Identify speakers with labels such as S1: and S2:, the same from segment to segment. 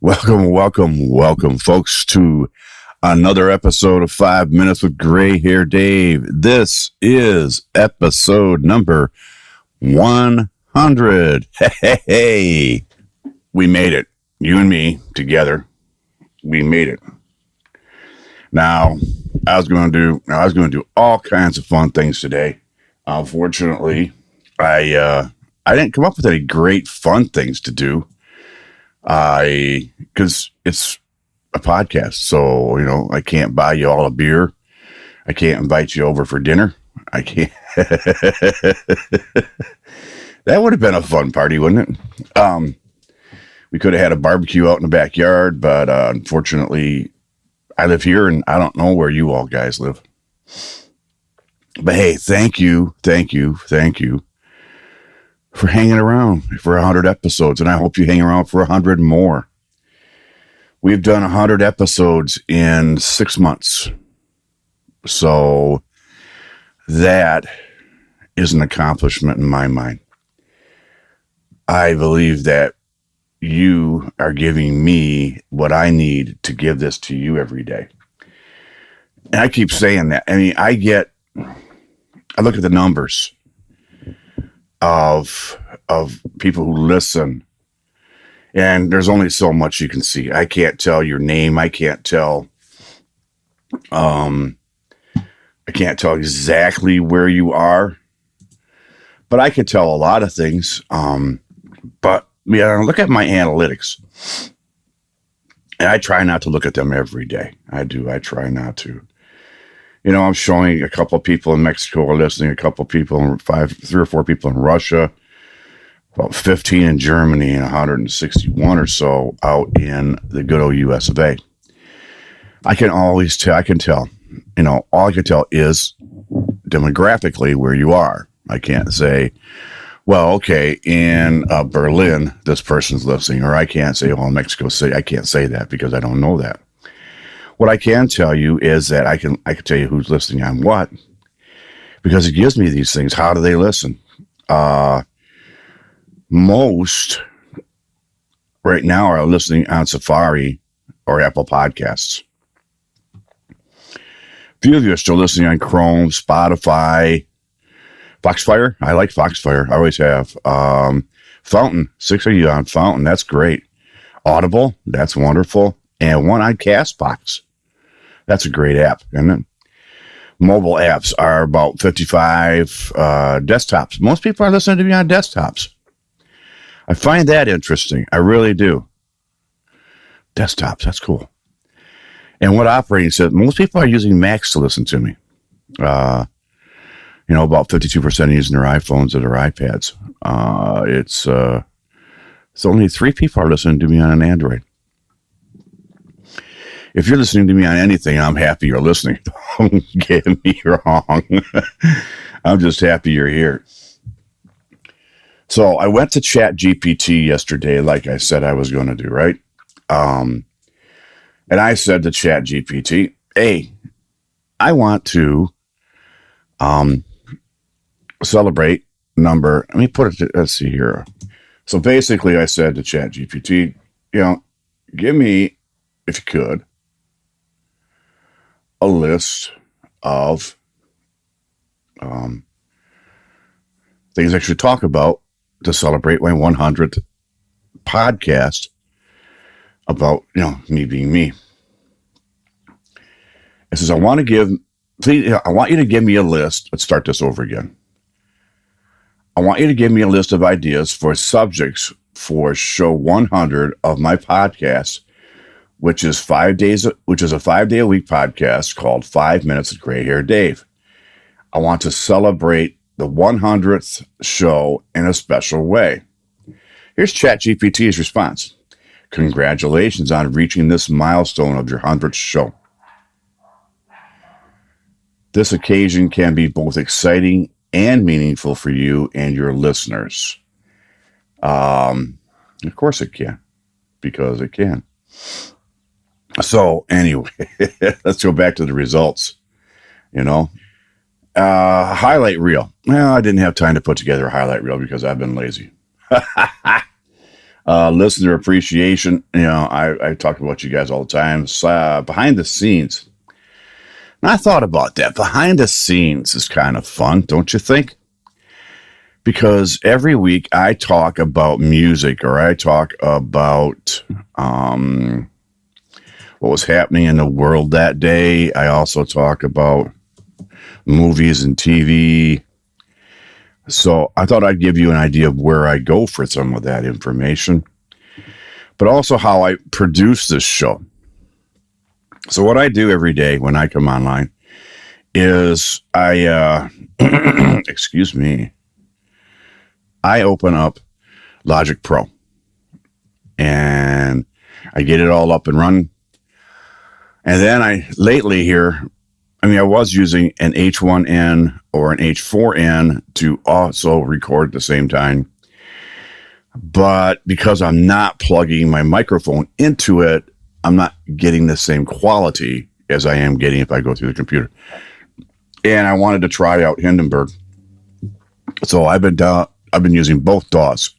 S1: Welcome, folks, to another episode of 5 Minutes with Gray Hair Dave. This is episode number 100. Hey, we made it. You and me together. We made it. Now, I was going to do all kinds of fun things today. Unfortunately, I didn't come up with any great fun things to do. Because it's a podcast, so, I can't buy you all a beer. I can't invite you over for dinner. I can't. That would have been a fun party, wouldn't it? We could have had a barbecue out in the backyard, but unfortunately, I live here and I don't know where you all guys live. But hey, thank you for hanging around for 100 episodes, and I hope you hang around for 100 more. We've done 100 episodes in 6 months. So that is an accomplishment in my mind. I believe that you are giving me what I need to give this to you every day. And I keep saying that. I mean, I look at the numbers of people who listen, and there's only so much you can see. I can't tell your name. I can't tell exactly where you are, but I can tell a lot of things. But look at my analytics, and I try not to look at them every day. I try not to. I'm showing a couple of people in Mexico are listening, a couple of people, 3 or 4 people in Russia, about 15 in Germany, and 161 or so out in the good old US of A. I can tell, all I can tell is demographically where you are. I can't say, well, okay, in Berlin, this person's listening, or I can't say, well, in Mexico City. I can't say that because I don't know that. What I can tell you is that I can tell you who's listening on what, because it gives me these things. How do they listen? Most right now are listening on Safari or Apple Podcasts. A few of you are still listening on Chrome, Spotify, Foxfire. I like Foxfire. I always have. Fountain. 6 of you on Fountain. That's great. Audible. That's wonderful. And one on Castbox. That's a great app, isn't it? Mobile apps are about 55 desktops. Most people are listening to me on desktops. I find that interesting. I really do. Desktops, that's cool. And what operating system? Most people are using Macs to listen to me. About 52% are using their iPhones or their iPads. It's only 3 people are listening to me on an Android. If you're listening to me on anything, I'm happy you're listening. Don't get me wrong. I'm just happy you're here. So I went to ChatGPT yesterday, like I said I was going to do, right? And I said to ChatGPT, hey, I want to celebrate number. Let me put it, let's see here. So basically I said to ChatGPT, give me, if you could, a list of things I should talk about to celebrate my 100th podcast about, me being me. It says, I want you to give me a list. Let's start this over again. I want you to give me a list of ideas for subjects for show 100 of my podcast, which is a 5-day-a-week podcast called 5 Minutes with Gray Hair Dave. I want to celebrate the 100th show in a special way. Here's ChatGPT's response. Congratulations on reaching this milestone of your 100th show. This occasion can be both exciting and meaningful for you and your listeners. Of course it can, because it can. So anyway, let's go back to the results. Highlight reel. Well, I didn't have time to put together a highlight reel because I've been lazy. listener appreciation. I talk about you guys all the time. Behind the scenes. And I thought about that. Behind the scenes is kind of fun, don't you think? Because every week I talk about music, or I talk about what was happening in the world that day. I also talk about movies and TV. So I thought I'd give you an idea of where I go for some of that information, but also how I produce this show. So what I do every day when I come online is excuse me, I open up Logic Pro and I get it all up and running. And then I was using an H1N or an H4N to also record at the same time. But because I'm not plugging my microphone into it, I'm not getting the same quality as I am getting if I go through the computer. And I wanted to try out Hindenburg. So I've been using both DAWs,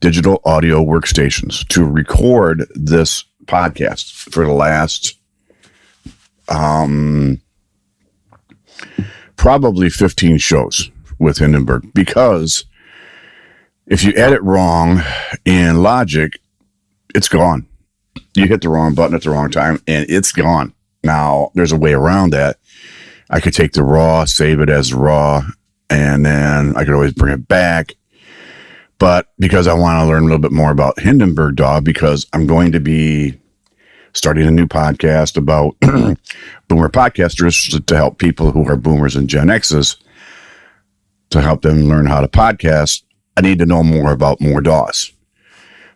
S1: digital audio workstations, to record this podcast for the last probably 15 shows with Hindenburg, because if you edit wrong in Logic, it's gone. You hit the wrong button at the wrong time and it's gone. Now, there's a way around that. I could take the raw, save it as raw, and then I could always bring it back. But because I want to learn a little bit more about Hindenburg DAW, because I'm going to be starting a new podcast about boomer podcasters to help people who are boomers and Gen X's, to help them learn how to podcast, I need to know more about more DAWs.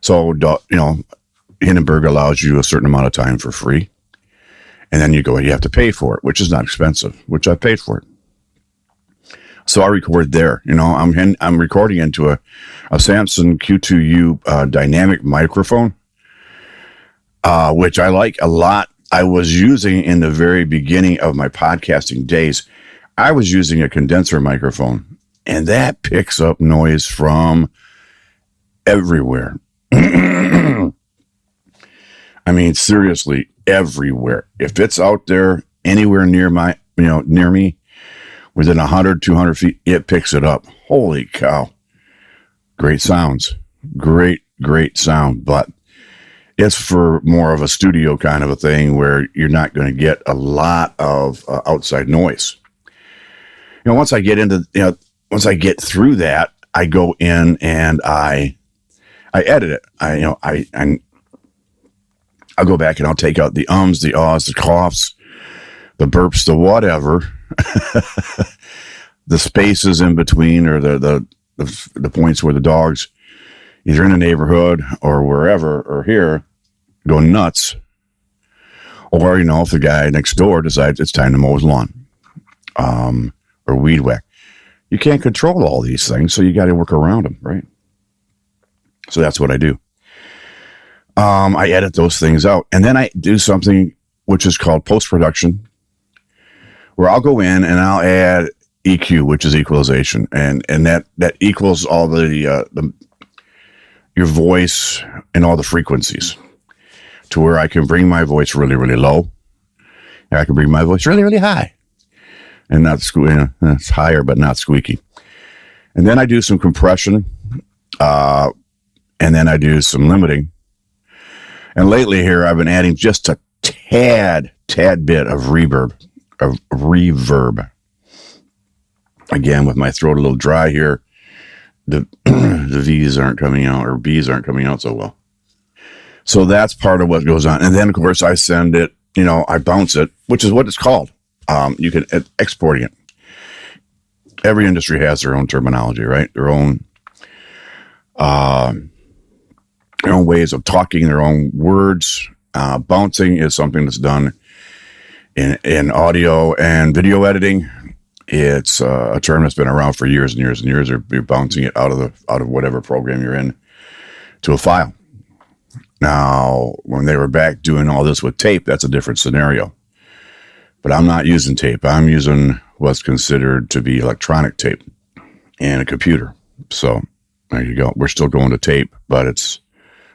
S1: So, Hindenburg allows you a certain amount of time for free. And then you have to pay for it, which is not expensive, which I paid for it. So I record there. I'm recording into a Samson Q2U dynamic microphone, which I like a lot. I was using in the very beginning of my podcasting days. I was using a condenser microphone, and that picks up noise from everywhere. I mean, seriously, everywhere. If it's out there anywhere near near me, within 100, 200 feet, it picks it up. Holy cow. Great sounds. Great sound. But it's for more of a studio kind of a thing where you're not going to get a lot of outside noise. Once I get through that, I go in and I edit it. I'll go back and I'll take out the ums, the ahs, the coughs, the burps, the whatever, the spaces in between, or the points where the dogs, either in the neighborhood or wherever or here, go nuts. Or, if the guy next door decides it's time to mow his lawn, or weed whack. You can't control all these things, so you got to work around them, right? So that's what I do. I edit those things out, and then I do something which is called post-production, where I'll go in and I'll add EQ, which is equalization, and that equals all your voice and all the frequencies, to where I can bring my voice really, really low, and I can bring my voice really, really high, and not it's higher but not squeaky. And then I do some compression, and then I do some limiting. And lately here, I've been adding just a tad bit of reverb. Again, with my throat a little dry here, the V's aren't coming out, or B's aren't coming out so well. So that's part of what goes on. And then, of course, I send it, I bounce it, which is what it's called. You can exporting it. Every industry has their own terminology, right? Their own ways of talking, their own words. Bouncing is something that's done in audio and video editing. It's a term that's been around for years and years and years. You're bouncing it out of whatever program you're in to a file. Now, when they were back doing all this with tape, that's a different scenario. But I'm not using tape. I'm using what's considered to be electronic tape in a computer. So there you go. We're still going to tape, but it's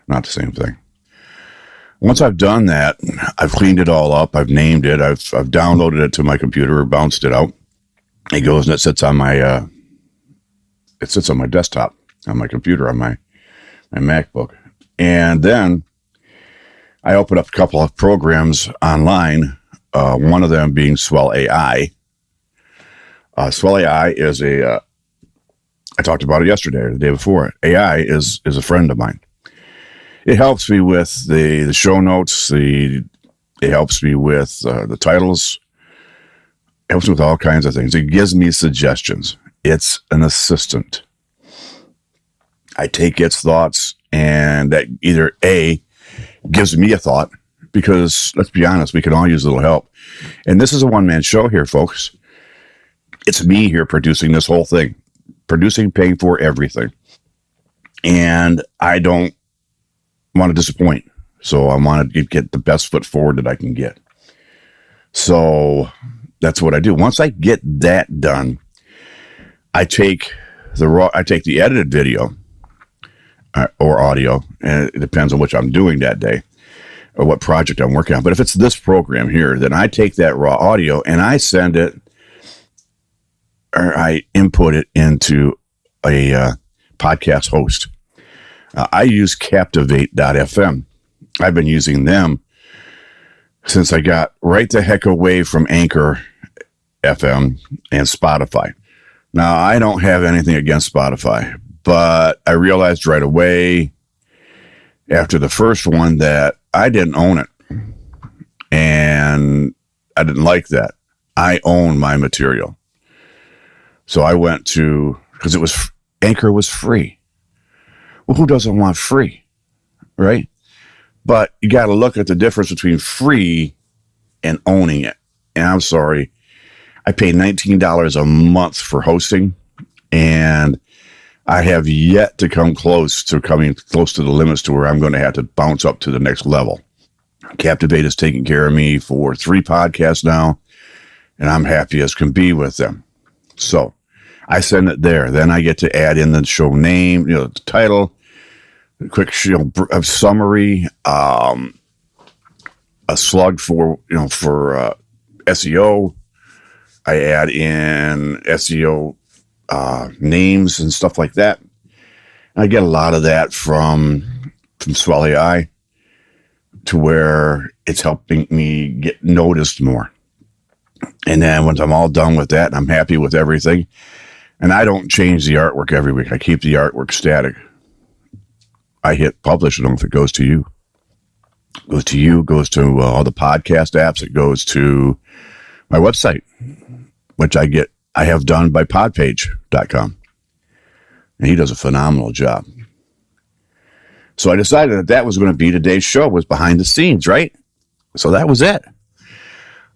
S1: Not the same thing. Once I've done that, I've cleaned it all up. I've named it. I've downloaded it to my computer or bounced it out. It goes and it sits on my desktop, on my computer, on my MacBook. And then I open up a couple of programs online, one of them being Swell AI. Swell AI is I talked about it yesterday or the day before. AI is a friend of mine. It helps me with the show notes. It helps me with the titles. It helps me with all kinds of things. It gives me suggestions. It's an assistant. I take its thoughts, and that either A, gives me a thought, because let's be honest, we can all use a little help. And this is a one-man show here, folks. It's me here producing this whole thing, paying for everything. And I don't want to disappoint. So I want to get the best foot forward that I can get. So that's what I do. Once I get that done, I take the edited video or audio, and it depends on which I'm doing that day or what project I'm working on. But if it's this program here, then I take that raw audio and I send it, or I input it into a podcast host. I use Captivate.fm. I've been using them since I got right the heck away from Anchor FM and Spotify. Now, I don't have anything against Spotify, but I realized right away after the first one that I didn't own it. And I didn't like that. I own my material. So I went to, because Anchor was free. Well, who doesn't want free, right? But you got to look at the difference between free and owning it. And I'm sorry, I pay $19 a month for hosting, and I have yet to coming close to the limits to where I'm going to have to bounce up to the next level. Captivate is taking care of me for 3 podcasts now, and I'm happy as can be with them. So I send it there. Then I get to add in the show name, the title, a quick summary, a slug for SEO. I add in SEO names and stuff like that. I get a lot of that from Swell AI, to where it's helping me get noticed more. And then once I'm all done with that, and I'm happy with everything, and I don't change the artwork every week. I keep the artwork static. I hit publish, and if it goes to you. Goes to all the podcast apps. It goes to my website, which I have done by podpage.com. And he does a phenomenal job. So I decided that was going to be today's show, was behind the scenes, right? So that was it.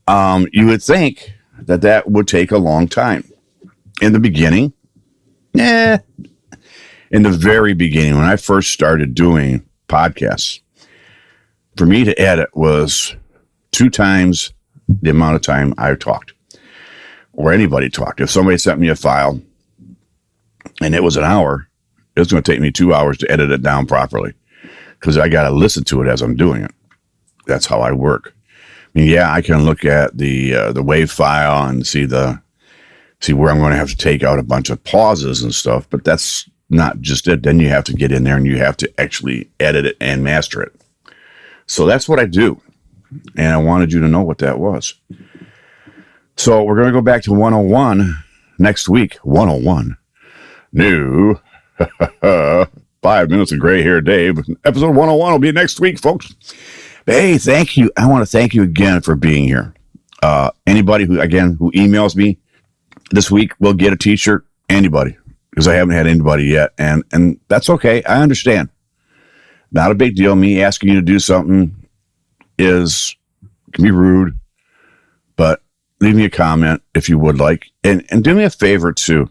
S1: You would think that would take a long time. In the beginning, in the very beginning, when I first started doing podcasts, for me to edit was 2 times the amount of time I talked, or anybody talked. If somebody sent me a file and it was an hour, it was going to take me 2 hours to edit it down properly, because I got to listen to it as I'm doing it. That's how I work. I mean, yeah, I can look at the WAV file and see where I'm going to have to take out a bunch of pauses and stuff, but that's not just it. Then you have to get in there and you have to actually edit it and master it. So that's what I do. And I wanted you to know what that was. So we're going to go back to 101 next week. 101. New 5 minutes of gray hair Dave. Episode 101 will be next week, folks. Hey, thank you. I want to thank you again for being here. Anybody who emails me this week will get a t-shirt. Anybody, because I haven't had anybody yet. And that's okay. I understand. Not a big deal. Me asking you to do something can be rude, but leave me a comment if you would like. And do me a favor too.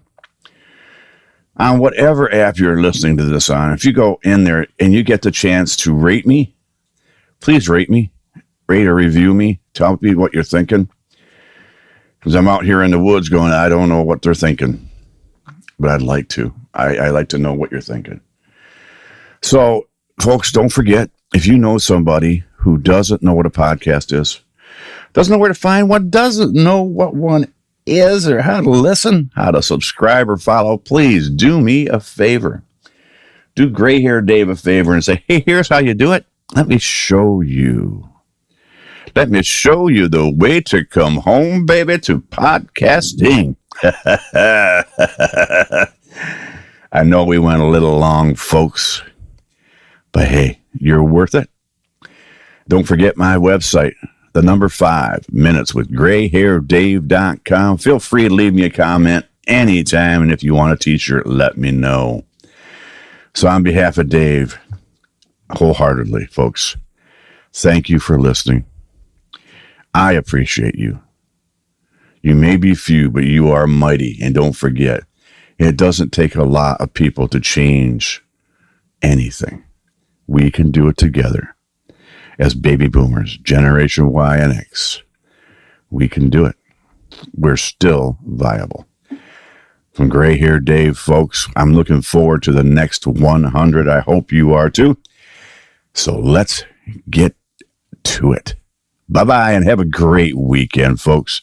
S1: On whatever app you're listening to this on, if you go in there and you get the chance to rate me, please rate me, rate or review me. Tell me what you're thinking. Because I'm out here in the woods going, I don't know what they're thinking, but I'd like to. I like to know what you're thinking. So folks, don't forget, if you know somebody who doesn't know what a podcast is, doesn't know where to find one, doesn't know what one is or how to listen, how to subscribe or follow, please do me a favor. Do Gray Hair Dave a favor and say, hey, here's how you do it. Let me show you. Let me show you the way to come home, baby, to podcasting. I know we went a little long, folks, but hey, you're worth it. Don't forget my website, the number 5 minuteswithgrayhairdave.com. Feel free to leave me a comment anytime, and if you want a t-shirt, let me know. So on behalf of Dave, wholeheartedly, folks, thank you for listening. I appreciate you. You may be few, but you are mighty. And don't forget, it doesn't take a lot of people to change anything. We can do it together. As baby boomers, Generation Y and X, we can do it. We're still viable. From Gray Hair Dave, folks, I'm looking forward to the next 100. I hope you are too. So let's get to it. Bye-bye and have a great weekend, folks.